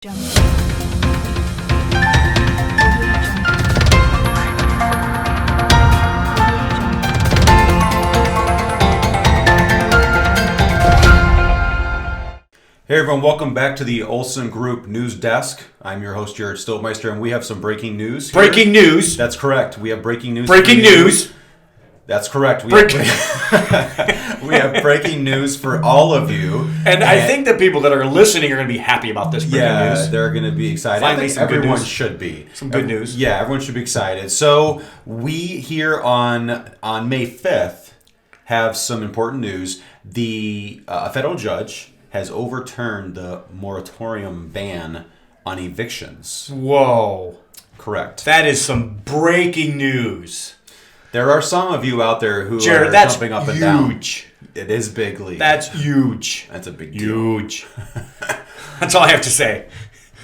Hey everyone, welcome back to the Olsen Group News Desk. I'm your host, Jared Stoltmeister, and we have some breaking news here. Breaking news? That's correct. We have breaking news. Breaking news? That's correct. We have breaking news for all of you. And I think the people that are listening are going to be happy about this breaking news. Yeah, they're going to be excited. Finally, I think some good everyone news. should be. Some good news. Yeah, everyone should be excited. So we here on May 5th have some important news. The federal judge has overturned the moratorium ban on evictions. Whoa. Correct. That is some breaking news. There are some of you out there who Jared, are that's jumping up and down. huge. It is big league. That's huge. That's a big deal. Huge. That's all I have to say.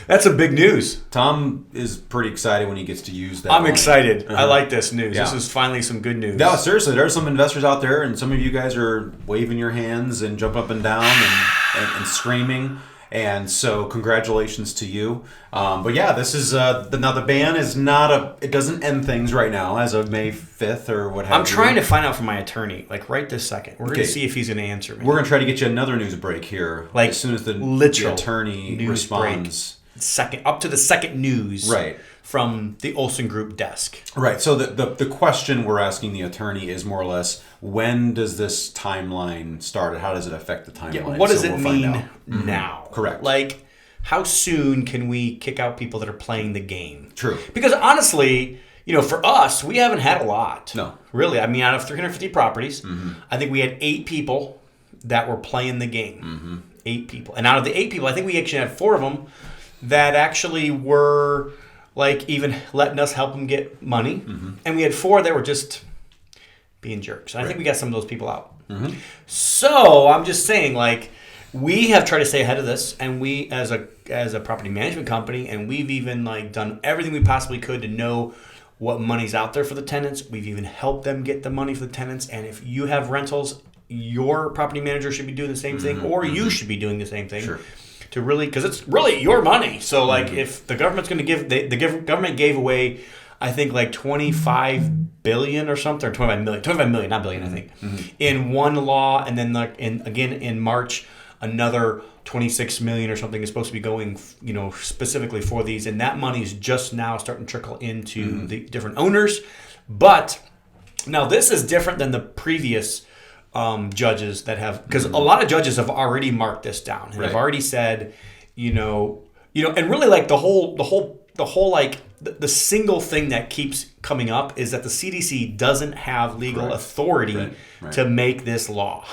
That's a big news. Tom is pretty excited when he gets to use that. I'm excited. I like this news. Yeah. This is finally some good news. No, seriously, there are some investors out there, and some of you guys are waving your hands and jumping up and down and screaming. And so, congratulations to you. But yeah, this is now the ban is not it doesn't end things right now as of May 5th or what have you. I'm trying to find out from my attorney, like right this second. We're going to see if he's going to answer me. We're going to try to get you another news break here, like as soon as the attorney news responds. Up to the second news, right, from the Olsen Group desk. Right. So the question we're asking the attorney is more or less, when does this timeline start and how does it affect the timeline? Yeah, what does it mean now? Correct. Like, how soon can we kick out people that are playing the game? True. Because honestly, for us, we haven't had a lot. No. Really. I mean, out of 350 properties, I think we had 8 people that were playing the game. 8 people. And out of the 8 people, I think we actually had 4 of them that actually were like even letting us help them get money. And we had 4 that were just being jerks. And I think we got some of those people out. So I'm just saying, like, we have tried to stay ahead of this, and we as a property management company, and we've even like done everything we possibly could to know what money's out there for the tenants. We've even helped them get the money for the tenants. And if you have rentals, your property manager should be doing the same thing, or you should be doing the same thing. Sure. To really, because it's really your money. So like, if the government's going to give, the government gave away, I think like 25 billion or something, or 25 million, not billion, I think, in one law, and then again in March, another 26 million or something is supposed to be going, specifically for these, and that money is just now starting to trickle into the different owners. But now this is different than the previous judges that have, because a lot of judges have already marked this down and have already said, and really like the whole like the single thing that keeps coming up is that the CDC doesn't have legal authority to make this law.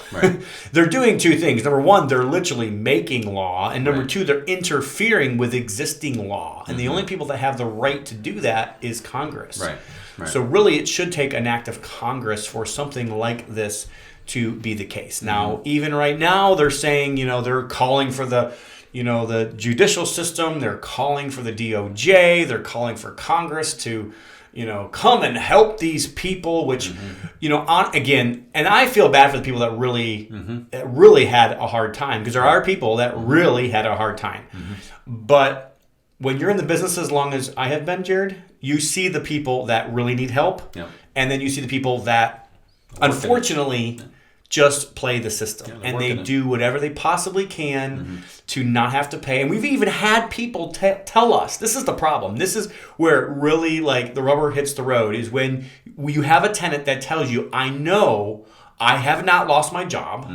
They're doing 2 things. Number 1, they're literally making law, and number 2, they're interfering with existing law. And the only people that have the right to do that is Congress. So really, it should take an act of Congress for something like this to be the case. Now, even right now, they're saying, they're calling for the judicial system. They're calling for the DOJ. They're calling for Congress to, come and help these people, which, again, and I feel bad for the people that really had a hard time, because there are people that really had a hard time. But when you're in the business as long as I have been, Jared, you see the people that really need help. And then you see the people that, unfortunately, just play the system, and they do whatever they possibly can to not have to pay. And we've even had people tell us, this is the problem. This is where really like the rubber hits the road, is when you have a tenant that tells you, I know I have not lost my job.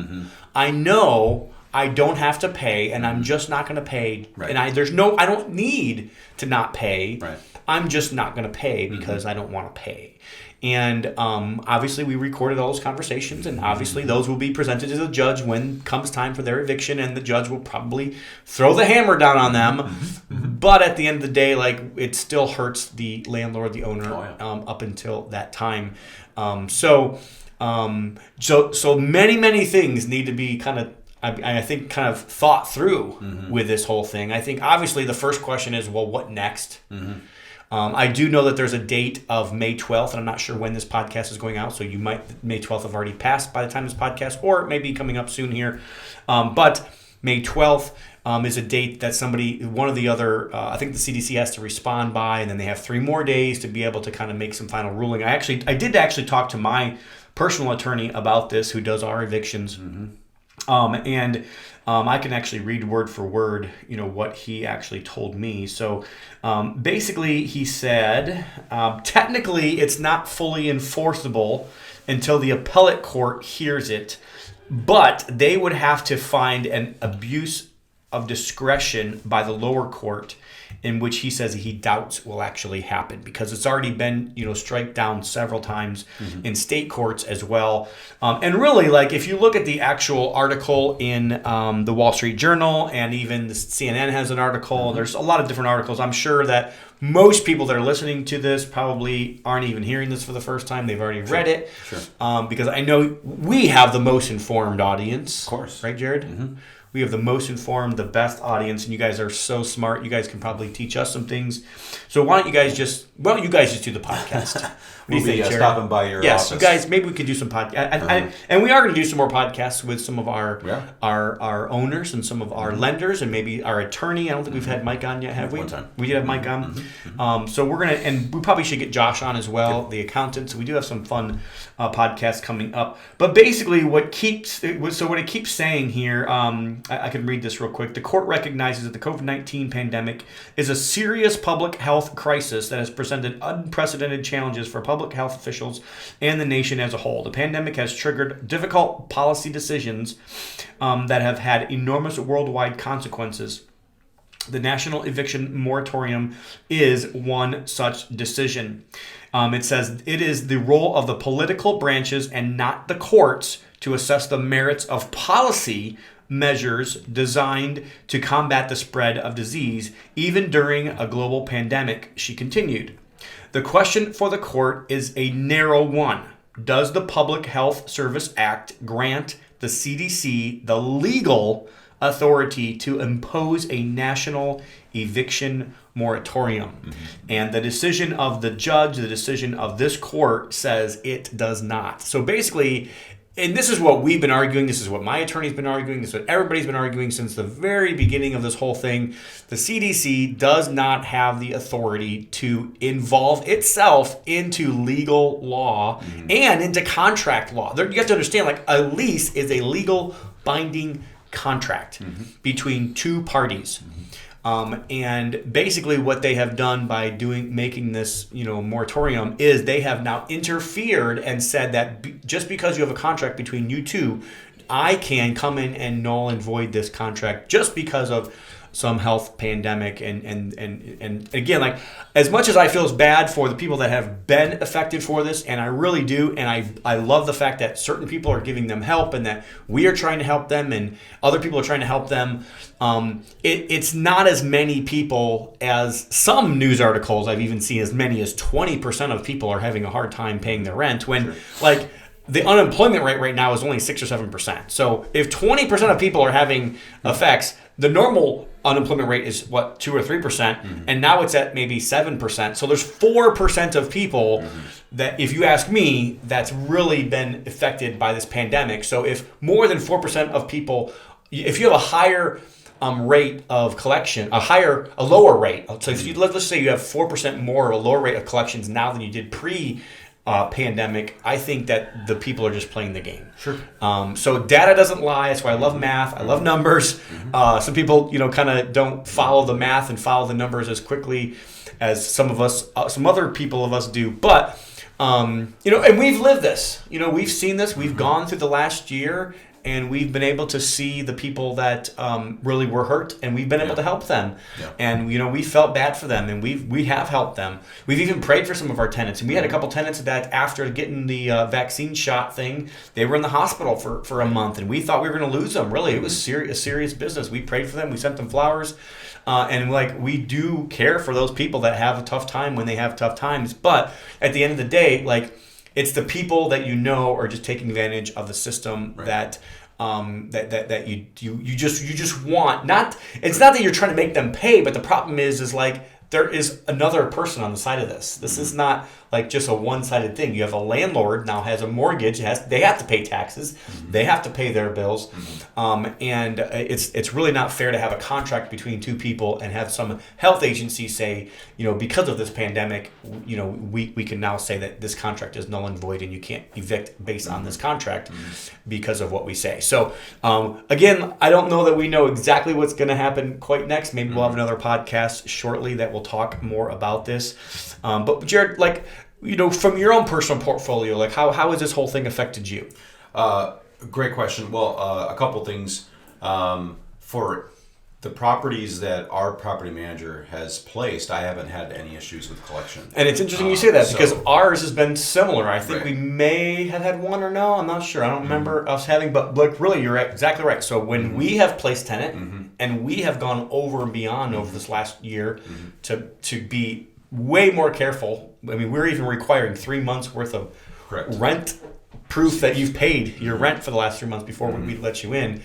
I know I don't have to pay, and I'm just not going to pay. And I don't need to not pay. I'm just not going to pay because I don't want to pay. And obviously we recorded all those conversations, and obviously those will be presented to the judge when comes time for their eviction, and the judge will probably throw the hammer down on them. But at the end of the day, like, it still hurts the landlord, the owner, up until that time. So many things need to be kind of, I think, kind of thought through with this whole thing. I think obviously the first question is, well, what next? I do know that there's a date of May 12th, and I'm not sure when this podcast is going out, so May 12th have already passed by the time this podcast, or it may be coming up soon here. But May 12th, is a date that one of the other, I think the CDC has to respond by, and then they have 3 more days to be able to kind of make some final ruling. I did actually talk to my personal attorney about this, who does our evictions. I can actually read word for word, what he actually told me. So basically he said, technically it's not fully enforceable until the appellate court hears it, but they would have to find an abuse of discretion by the lower court, in which he says he doubts will actually happen, because it's already been, striked down several times in state courts as well. And really, like, if you look at the actual article in the Wall Street Journal, and even the CNN has an article, there's a lot of different articles. I'm sure that most people that are listening to this probably aren't even hearing this for the first time. They've already read it. Sure. Because I know we have the most informed audience. Of course. Right, Jared? Mm-hmm. We have the most informed, the best audience, and you guys are so smart. You guys can probably teach us some things. So why don't you guys just do the podcast? We'll be stopping by your office. You guys, maybe we could do some podcast. And we are going to do some more podcasts with some of our owners and some of our lenders, and maybe our attorney. I don't think we've had Mike on yet, have we? One time. We did have Mike on. So we're going to, and we probably should get Josh on as well, the accountant. So we do have some fun podcasts coming up. But basically what it keeps saying here, I can read this real quick. The court recognizes that the COVID-19 pandemic is a serious public health crisis that has presented unprecedented challenges for public health officials and the nation as a whole. The pandemic has triggered difficult policy decisions that have had enormous worldwide consequences. The national eviction moratorium is one such decision. It says it is the role of the political branches and not the courts to assess the merits of policy measures designed to combat the spread of disease, even during a global pandemic, she continued. The question for the court is a narrow one. Does the Public Health Service Act grant the CDC the legal authority to impose a national eviction moratorium? And the decision of the judge, the decision of this court, says it does not. So basically, and this is what we've been arguing, this is what my attorney's been arguing, this is what everybody's been arguing since the very beginning of this whole thing. The CDC does not have the authority to involve itself into legal law and into contract law. You have to understand, like, a lease is a legal binding contract between two parties. And basically what they have done by making this, moratorium is they have now interfered and said that just because you have a contract between you two, I can come in and null and void this contract just because of some health pandemic. And again, like, as much as I feel bad for the people that have been affected for this, and I really do, and I love the fact that certain people are giving them help and that we are trying to help them and other people are trying to help them, it's not as many people as some news articles I've even seen. As many as 20% of people are having a hard time paying their rent when, like, the unemployment rate right now is only 6 or 7%. So if 20% of people are having effects, the normal unemployment rate is 2 or 3%, and now it's at maybe 7%. So there's 4% of people that, if you ask me, that's really been affected by this pandemic. So if more than 4% of people, if you have a higher rate of collection, a lower rate. So if you let's say you have 4% more, a lower rate of collections now than you did pre-pandemic, I think that the people are just playing the game. Sure. So data doesn't lie. That's why I love math. I love numbers. Some people, kind of don't follow the math and follow the numbers as quickly as some other people of us do. But and we've lived this. We've seen this. We've gone through the last year. And we've been able to see the people that really were hurt, and we've been able to help them. Yeah. And we felt bad for them, and we have helped them. We've even prayed for some of our tenants, and we had a couple tenants that after getting the vaccine shot thing, they were in the hospital for a month, and we thought we were going to lose them. Really, it was a serious business. We prayed for them. We sent them flowers, and we do care for those people that have a tough time when they have tough times. But at the end of the day, it's the people that are just taking advantage of the system that you just want. It's not that you're trying to make them pay, but the problem is there is another person on the side of this. This is not like just a one-sided thing. You have a landlord now has a mortgage. They have to pay taxes. They have to pay their bills. And it's really not fair to have a contract between two people and have some health agency say, because of this pandemic, we can now say that this contract is null and void and you can't evict based on this contract because of what we say. So again, I don't know that we know exactly what's going to happen quite next. Maybe we'll have another podcast shortly that will talk more about this. But Jared, from your own personal portfolio, how has this whole thing affected you? Great question. Well, a couple things. For the properties that our property manager has placed, I haven't had any issues with collection. And it's interesting you say that because ours has been similar. I think we may have had one or no. I'm not sure. I don't remember us having, but really, you're exactly right. So when we have placed tenant and we have gone over and beyond over this last year to be way more careful. I mean, we're even requiring 3 months worth of rent proof that you've paid your rent for the last 3 months before we let you in.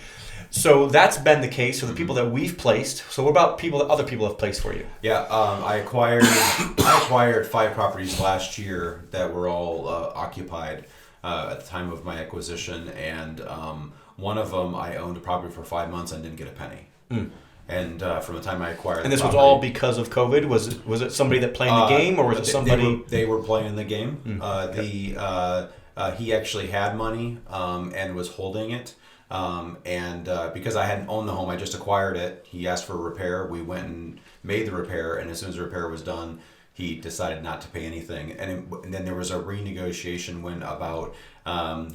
So that's been the case for the people that we've placed. So what about people that other people have placed for you? Yeah, I acquired 5 properties last year that were all occupied at the time of my acquisition, and one of them I owned a property for 5 months and didn't get a penny. And from the time I acquired, and this was all because of COVID. Was it somebody that played the game, or was it somebody? They were playing the game. He actually had money and was holding it. And because I hadn't owned the home, I just acquired it. He asked for a repair. We went and made the repair, and as soon as the repair was done, he decided not to pay anything. And then there was a renegotiation about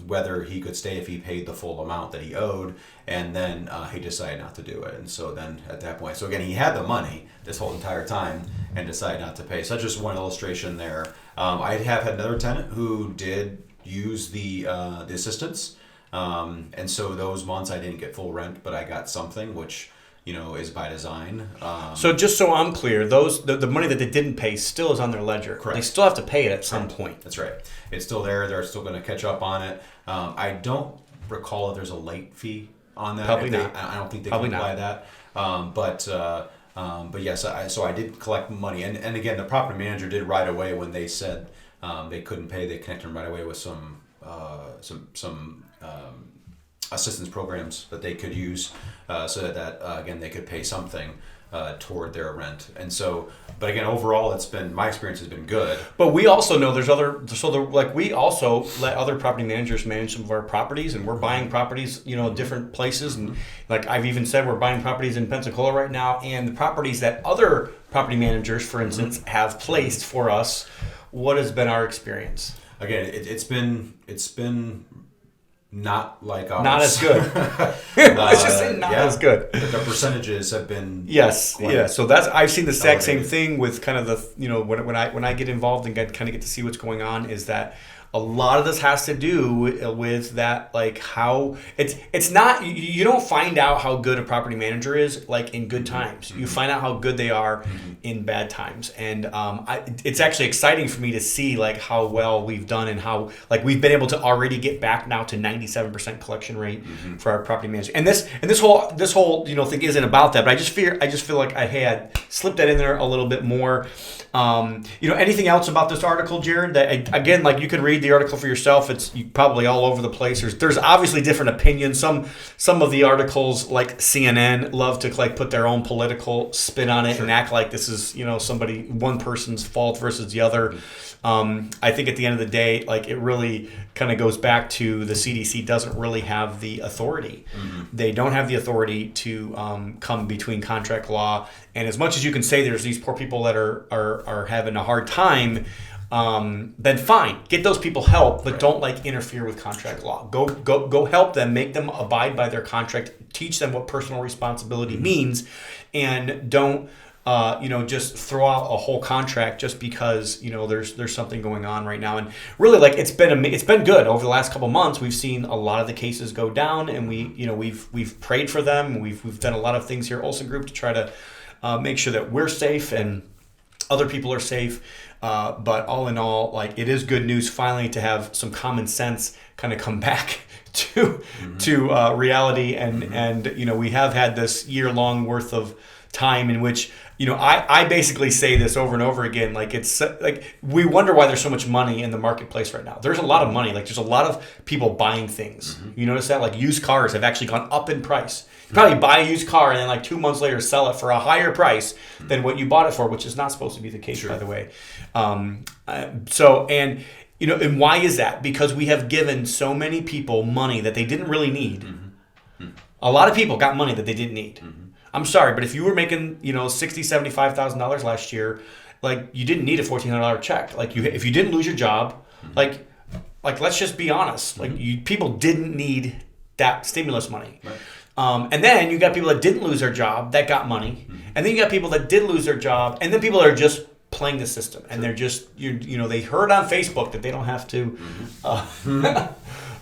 whether he could stay if he paid the full amount that he owed, and then he decided not to do it. And so then at that point, so again, he had the money this whole entire time and decided not to pay. So that's just one illustration there. I have had another tenant who did use the assistance. And so those months I didn't get full rent, but I got something, which is by design. So just so I'm clear, the money that they didn't pay still is on their ledger. Correct. They still have to pay it at some point. That's right. It's still there. They're still going to catch up on it. I don't recall if there's a late fee on that. Probably not. I don't think they Probably can apply that. But yes, so I did collect money, and again, the property manager did right away when they said they couldn't pay. They connected them right away with some assistance programs that they could use, so that again they could pay something toward their rent. And so, but again, overall, my experience has been good. But we also know there's we also let other property managers manage some of our properties, and we're buying properties, different places. And like I've even said, we're buying properties in Pensacola right now, and the properties that other property managers, for instance, have placed for us. What has been our experience? Again, it's been not like ours. Not as good. Let's just say not as good. The percentages have been So I've seen the exact same thing with kind of the when I get involved and get to see what's going on, is that a lot of this has to do with that, like how it's not, you don't find out how good a property manager is like in good times. You find out how good they are in bad times. And it's actually exciting for me to see like how well we've done and how like we've been able to already get back now to 97% collection rate for our property manager. And this whole thing isn't about that, but I just feel like I slipped that in there a little bit more. Anything else about this article, Jared? That again, like you can read the article for yourself. It's probably all over the place. There's obviously different opinions. Some of the articles, like CNN, love to like put their own political spin on it and act like this is one person's fault versus the other. I think at the end of the day, like it really kind of goes back to the CDC doesn't really have the authority. They don't have the authority to come between contract law. And as much as you can say there's these poor people that are having a hard time, then fine, get those people help, but don't like interfere with contract law. Go help them, make them abide by their contract, teach them what personal responsibility means, and don't just throw out a whole contract just because there's something going on right now. And really, like it's been good over the last couple months. We've seen a lot of the cases go down, and we've prayed for them. We've done a lot of things here at Olsen Group to try to make sure that we're safe and other people are safe. But all in all, like it is good news finally to have some common sense kind of come back to reality. And we have had this year-long worth of time in which, I basically say this over and over again. Like, it's like, we wonder why there's so much money in the marketplace right now. There's a lot of money. Like, there's a lot of people buying things. You notice that? Like, used cars have actually gone up in price. You probably buy a used car and then like 2 months later sell it for a higher price than what you bought it for, which is not supposed to be the case, by the way. And why is that? Because we have given so many people money that they didn't really need. A lot of people got money that they didn't need. I'm sorry, but if you were making, $60,000, $75,000 last year, like, you didn't need a $1,400 check. Like, if you didn't lose your job, like let's just be honest. Like, people didn't need that stimulus money. Right. And then you got people that didn't lose their job that got money, and then you got people that did lose their job, and then people that are just playing the system, and they're just they heard on Facebook that they don't have to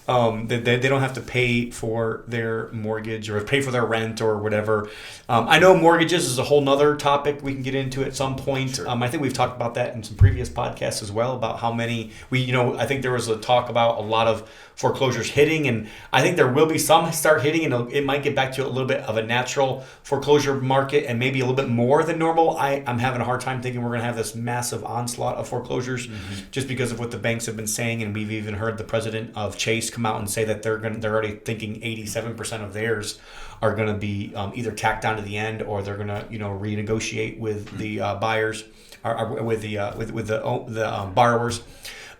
they don't have to pay for their mortgage or pay for their rent or whatever. I know mortgages is a whole nother topic we can get into at some point. Sure. I think we've talked about that in some previous podcasts as well, about how many I think there was a talk about a lot of foreclosures hitting, and I think there will be some start hitting, and it might get back to a little bit of a natural foreclosure market, and maybe a little bit more than normal. I'm having a hard time thinking we're going to have this massive onslaught of foreclosures, just because of what the banks have been saying, and we've even heard the president of Chase come out and say that they're already thinking 87% of theirs are going to be either tacked down to the end, or they're going to renegotiate with the buyers or with the borrowers.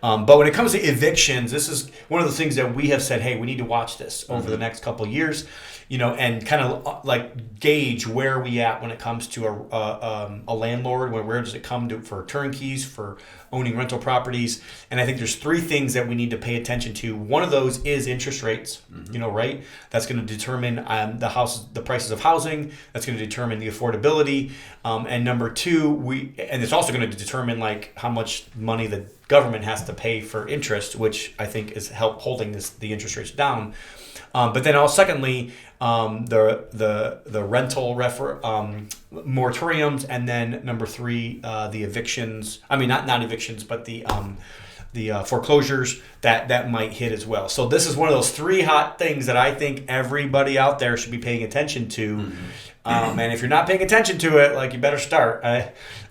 But when it comes to evictions, this is one of the things that we have said, hey, we need to watch this over the next couple of years, and kind of like gauge where are we at when it comes to a landlord. Where does it come to for turnkeys, for owning rental properties? And I think there's three things that we need to pay attention to. One of those is interest rates, right? That's going to determine the prices of housing. That's going to determine the affordability. And number two, and it's also going to determine like how much money the government has to pay for interest, which I think is holding the interest rates down. But then secondly, the rental moratoriums, and then number three, the evictions. I mean, not evictions, but the foreclosures that might hit as well. So this is one of those three hot things that I think everybody out there should be paying attention to. And if you're not paying attention to it, like, you better start,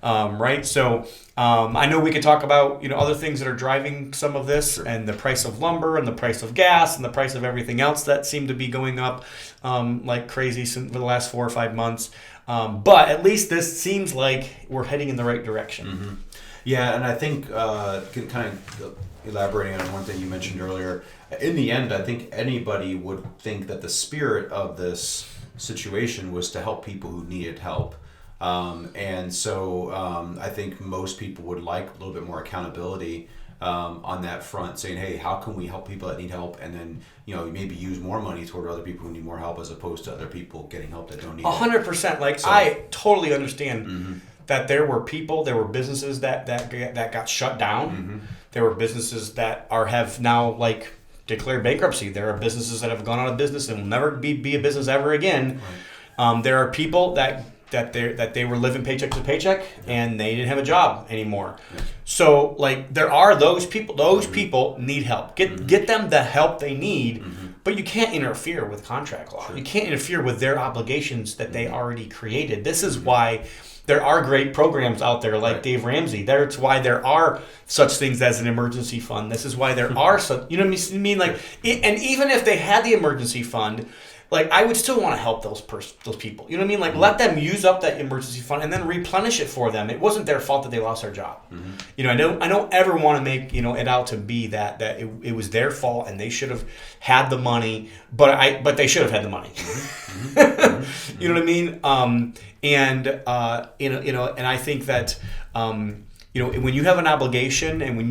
right? So I know we could talk about other things that are driving some of this, and the price of lumber, and the price of gas, and the price of everything else that seem to be going up like crazy for the last 4 or 5 months. But at least this seems like we're heading in the right direction. Yeah, and I think kind of elaborating on one thing you mentioned earlier, in the end, I think anybody would think that the spirit of this situation was to help people who needed help. And so I think most people would like a little bit more accountability on that front, saying, hey, how can we help people that need help? And then, maybe use more money toward other people who need more help, as opposed to other people getting help that don't need it. 100%. Like, so, I totally understand that there were businesses that got shut down. There were businesses that have now, like, declared bankruptcy. There are businesses that have gone out of business and will never be a business ever again. Right. There are people that they were living paycheck to paycheck, and they didn't have a job anymore. Yeah. So, like, there are those people. Those people need help. Get them the help they need. But you can't interfere with contract law. Sure. You can't interfere with their obligations that they already created. This is why there are great programs out there like Dave Ramsey. That's why there are such things as an emergency fund. This is why there are such, you know what I mean? Like, and even if they had the emergency fund, like, I would still want to help those people. You know what I mean? Like, let them use up that emergency fund and then replenish it for them. It wasn't their fault that they lost their job. I don't ever want to make it out to be that it was their fault and they should have had the money, but they should have had the money. You know what I mean? And I think that when you have an obligation, and when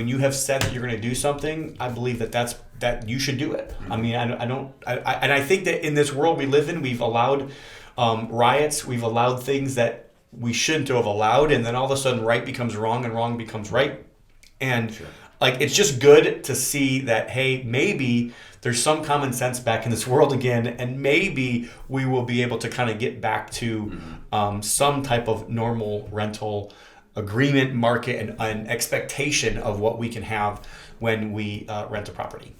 you have said that you're going to do something, I believe that you should do it. I mean, I think that in this world we live in, we've allowed riots, we've allowed things that we shouldn't have allowed, and then all of a sudden right becomes wrong and wrong becomes right. And like, it's just good to see that, hey, maybe there's some common sense back in this world again, and maybe we will be able to kind of get back to some type of normal rental agreement market and expectation of what we can have when we rent a property.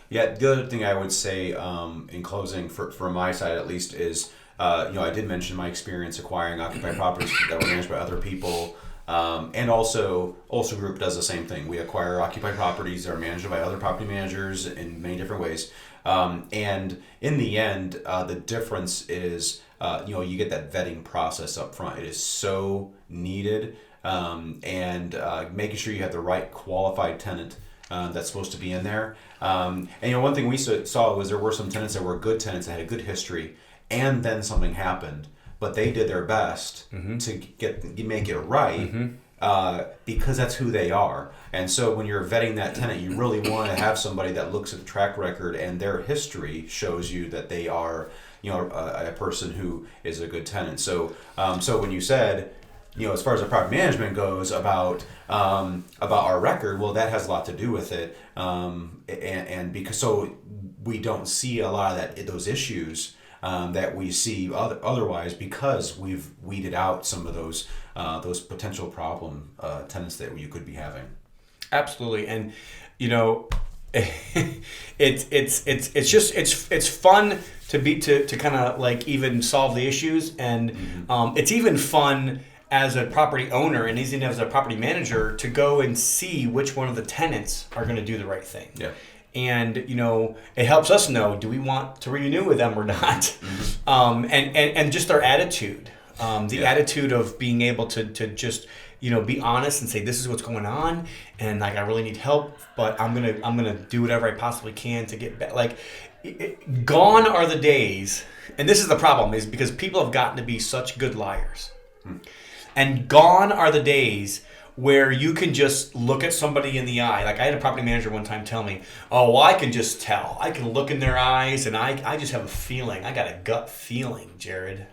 Yeah, the other thing I would say in closing, from my side at least, is I did mention my experience acquiring occupied properties that were managed by other people. And also, Olson Group does the same thing. We acquire occupied properties that are managed by other property managers in many different ways. And in the end, the difference is, you get that vetting process up front. It is so needed. And making sure you have the right qualified tenant that's supposed to be in there. And one thing we saw was there were some tenants that were good tenants that had a good history, and then something happened. But they did their best to make it right because that's who they are. And so when you're vetting that tenant, you really want to have somebody that looks at the track record and their history shows you that they are, a person who is a good tenant. So when you said, as far as the property management goes about our record, well, that has a lot to do with it, and because we don't see a lot of those issues that we see otherwise because we've weeded out some of those potential problem tenants that you could be having. Absolutely, and it's fun to kind of like even solve the issues, and it's even fun as a property owner and even as a property manager to go and see which one of the tenants are going to do the right thing. Yeah. And it helps us know, do we want to renew with them or not? And just their attitude, attitude of being able to just be honest and say, this is what's going on, and like I really need help, but I'm gonna do whatever I possibly can to get back. Like, gone are the days, and this is the problem, is because people have gotten to be such good liars, and gone are the days where you can just look at somebody in the eye. Like I had a property manager one time tell me, oh, well, I can just tell. I can look in their eyes and I just have a feeling. I got a gut feeling, Jared.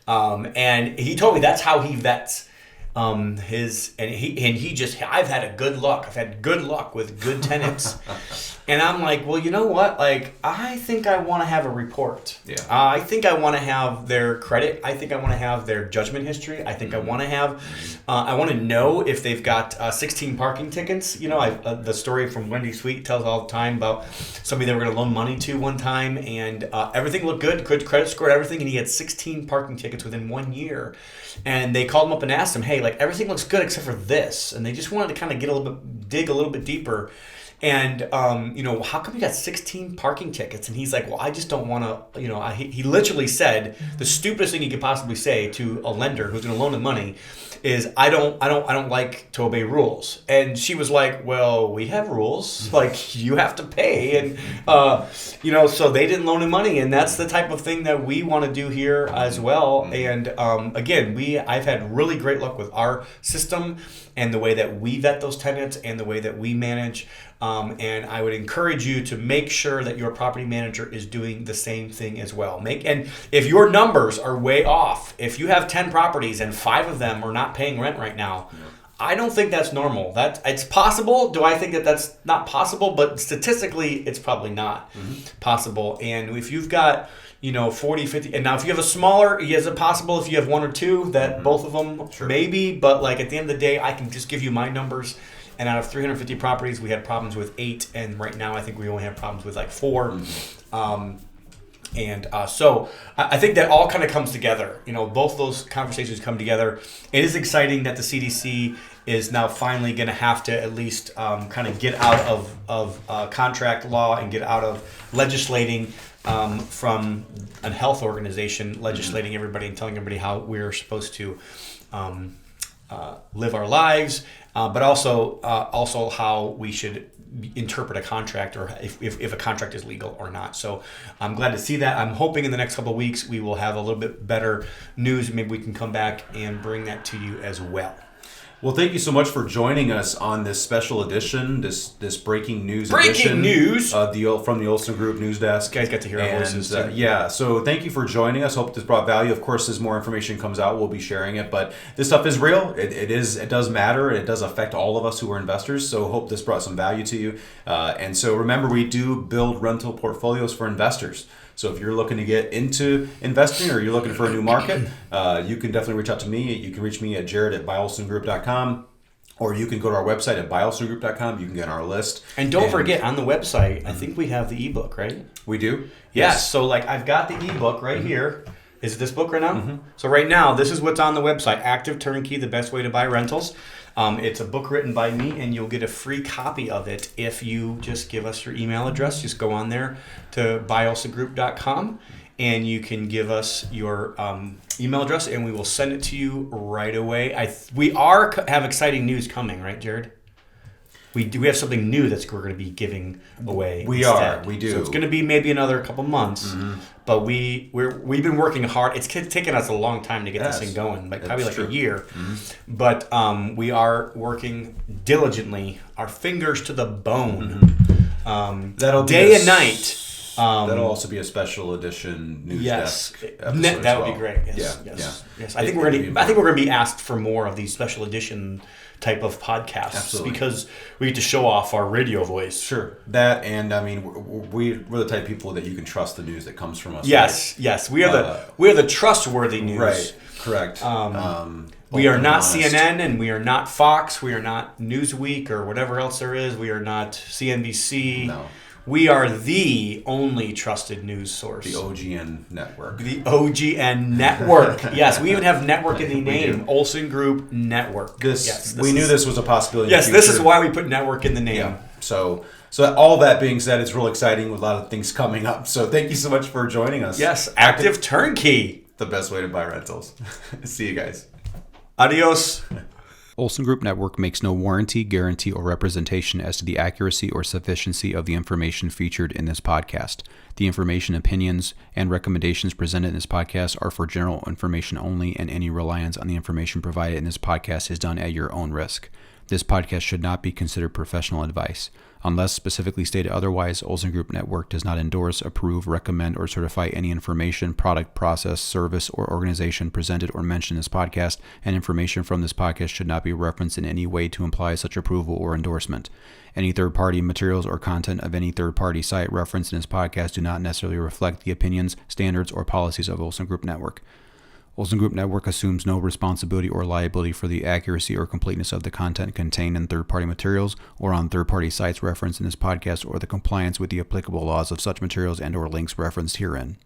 And he told me that's how he vets I've had good luck. I've had good luck with good tenants. And I'm like, well, you know what? Like, I think I want to have a report. Yeah. I think I want to have their credit. I think I want to have their judgment history. I think I want to have, I want to know if they've got 16 parking tickets. The story from Wendy Sweet tells all the time about somebody they were going to loan money to one time, and everything looked good, credit score, everything, and he had 16 parking tickets within 1 year. And they called him up and asked him, hey, like everything looks good except for this. And they just wanted to kind of dig a little bit deeper. And, how come you got 16 parking tickets? And he's like, well, I just don't want to, he literally said the stupidest thing he could possibly say to a lender who's going to loan him money is, I don't like to obey rules. And she was like, well, we have rules, like you have to pay. And, so they didn't loan him money. And that's the type of thing that we want to do here as well. And, again, I've had really great luck with our system and the way that we vet those tenants and the way that we manage. And I would encourage you to make sure that your property manager is doing the same thing as well. And if your numbers are way off, if you have 10 properties and 5 of them are not paying rent right now, I don't think that's normal. It's possible. Do I think that that's not possible? But statistically, it's probably not possible. And if you've got 40, 50, and now if you have a smaller, is it possible if you have 1 or 2 that both of them maybe, but like at the end of the day, I can just give you my numbers. And out of 350 properties, we had problems with 8, and right now I think we only have problems with like 4. So I think that all kind of comes together. Both of those conversations come together. It is exciting that the CDC is now finally going to have to at least kind of get out of contract law and get out of legislating from a health organization, legislating everybody and telling everybody how we're supposed to live our lives, but also how we should interpret a contract, or if a contract is legal or not. So I'm glad to see that. I'm hoping in the next couple of weeks we will have a little bit better news. Maybe we can come back and bring that to you as well. Well, thank you so much for joining us on this special edition, this breaking news edition. Breaking news! From the Olson Group News Desk. You guys got to hear our voices. So thank you for joining us. Hope this brought value. Of course, as more information comes out, we'll be sharing it. But this stuff is real. It does matter. It does affect all of us who are investors. So hope this brought some value to you. And so remember, we do build rental portfolios for investors. So if you're looking to get into investing or you're looking for a new market, you can definitely reach out to me. You can reach me at jared@buyolsongroup.com, or you can go to our website at buyolsongroup.com. You can get on our list. And don't forget, on the website, I think we have the ebook, right? We do? Yes. So like I've got the ebook right here. Is it this book right now? So right now, this is what's on the website. Active Turnkey, the best way to buy rentals. It's a book written by me, and you'll get a free copy of it if you just give us your email address. Just go on there to buyolsongroup.com, and you can give us your email address, and we will send it to you right away. We have exciting news coming, right, Jared? We have something new we're going to be giving away. We do. So it's going to be maybe another couple months, but we've been working hard. It's taken us a long time to get this thing going, probably like a year. But we are working diligently, our fingers to the bone, that'll be day and night. That'll also be a special edition news desk episode. That would be great. Yes. I think we're going to be asked for more of these special edition type of podcasts because we get to show off our radio voice. Sure. That, and I mean, we're the type of people that you can trust the news that comes from us. Yes. We are the trustworthy news. Right. Correct. We are not CNN, and we are not Fox. We are not Newsweek or whatever else there is. We are not CNBC. No. We are the only trusted news source. The OGN Network. The OGN Network. Yes, we even have network in the name. Olson Group Network. We knew this was a possibility. Yes, this is why we put network in the name. Yeah. So all that being said, it's real exciting with a lot of things coming up. So thank you so much for joining us. Yes, Active Turnkey. The best way to buy rentals. See you guys. Adios. Olson Group Network makes no warranty, guarantee, or representation as to the accuracy or sufficiency of the information featured in this podcast. The information, opinions, and recommendations presented in this podcast are for general information only, and any reliance on the information provided in this podcast is done at your own risk. This podcast should not be considered professional advice. Unless specifically stated otherwise, Olson Group Network does not endorse, approve, recommend, or certify any information, product, process, service, or organization presented or mentioned in this podcast, and information from this podcast should not be referenced in any way to imply such approval or endorsement. Any third-party materials or content of any third-party site referenced in this podcast do not necessarily reflect the opinions, standards, or policies of Olson Group Network. Olson Group Network assumes no responsibility or liability for the accuracy or completeness of the content contained in third-party materials or on third-party sites referenced in this podcast or the compliance with the applicable laws of such materials and/or links referenced herein.